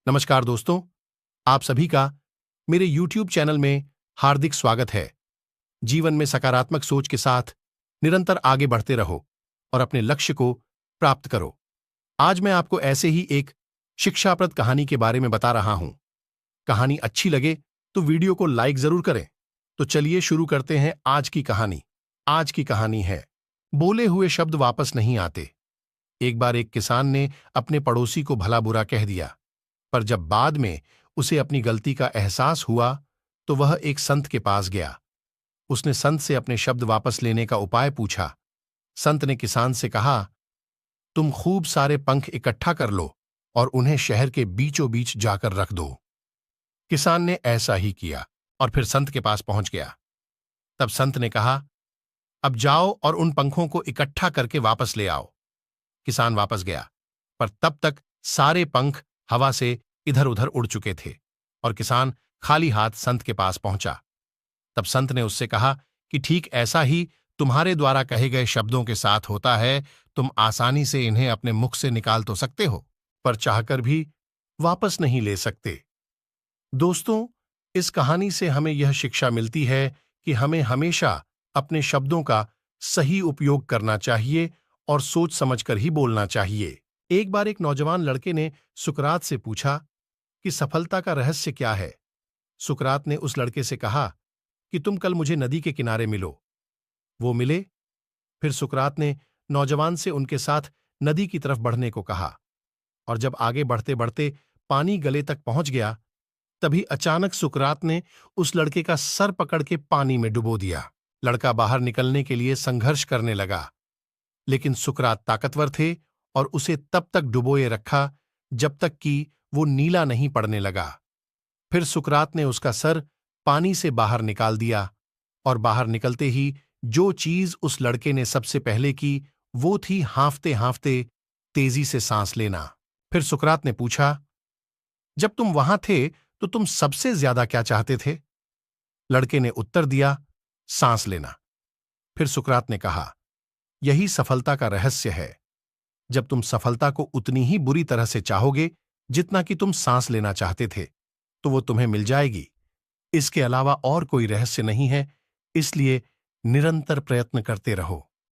नमस्कार दोस्तों, आप सभी का मेरे YouTube चैनल में हार्दिक स्वागत है। जीवन में सकारात्मक सोच के साथ निरंतर आगे बढ़ते रहो और अपने लक्ष्य को प्राप्त करो। आज मैं आपको ऐसे ही एक शिक्षाप्रद कहानी के बारे में बता रहा हूं। कहानी अच्छी लगे तो वीडियो को लाइक जरूर करें। तो चलिए शुरू करते हैं आज की कहानी। आज की कहानी है बोले हुए शब्द वापस नहीं आते। एक बार एक किसान ने अपने पड़ोसी को भला बुरा कह दिया, पर जब बाद में उसे अपनी गलती का एहसास हुआ तो वह एक संत के पास गया। उसने संत से अपने शब्द वापस लेने का उपाय पूछा। संत ने किसान से कहा, तुम खूब सारे पंख इकट्ठा कर लो और उन्हें शहर के बीचों बीच जाकर रख दो। किसान ने ऐसा ही किया और फिर संत के पास पहुंच गया। तब संत ने कहा, अब जाओ और उन पंखों को इकट्ठा करके वापस ले आओ। किसान वापस गया, पर तब तक सारे पंख हवा से इधर उधर उड़ चुके थे और किसान खाली हाथ संत के पास पहुंचा। तब संत ने उससे कहा कि ठीक ऐसा ही तुम्हारे द्वारा कहे गए शब्दों के साथ होता है। तुम आसानी से इन्हें अपने मुख से निकाल तो सकते हो, पर चाहकर भी वापस नहीं ले सकते। दोस्तों, इस कहानी से हमें यह शिक्षा मिलती है कि हमें हमेशा अपने शब्दों का सही उपयोग करना चाहिए और सोच समझकर ही बोलना चाहिए। एक बार एक नौजवान लड़के ने सुकरात से पूछा कि सफलता का रहस्य क्या है। सुकरात ने उस लड़के से कहा कि तुम कल मुझे नदी के किनारे मिलो। वो मिले। फिर सुकरात ने नौजवान से उनके साथ नदी की तरफ बढ़ने को कहा, और जब आगे बढ़ते बढ़ते पानी गले तक पहुंच गया, तभी अचानक सुकरात ने उस लड़के का सर पकड़ के पानी में डुबो दिया। लड़का बाहर निकलने के लिए संघर्ष करने लगा, लेकिन सुकरात ताकतवर थे और उसे तब तक डुबोए रखा जब तक कि वो नीला नहीं पड़ने लगा। फिर सुकरात ने उसका सर पानी से बाहर निकाल दिया, और बाहर निकलते ही जो चीज उस लड़के ने सबसे पहले की वो थी हांफते हांफते तेजी से सांस लेना। फिर सुकरात ने पूछा, जब तुम वहां थे तो तुम सबसे ज्यादा क्या चाहते थे? लड़के ने उत्तर दिया, सांस लेना। फिर सुकरात ने कहा, यही सफलता का रहस्य है। जब तुम सफलता को उतनी ही बुरी तरह से चाहोगे जितना कि तुम सांस लेना चाहते थे, तो वो तुम्हें मिल जाएगी। इसके अलावा और कोई रहस्य नहीं है, इसलिए निरंतर प्रयत्न करते रहो।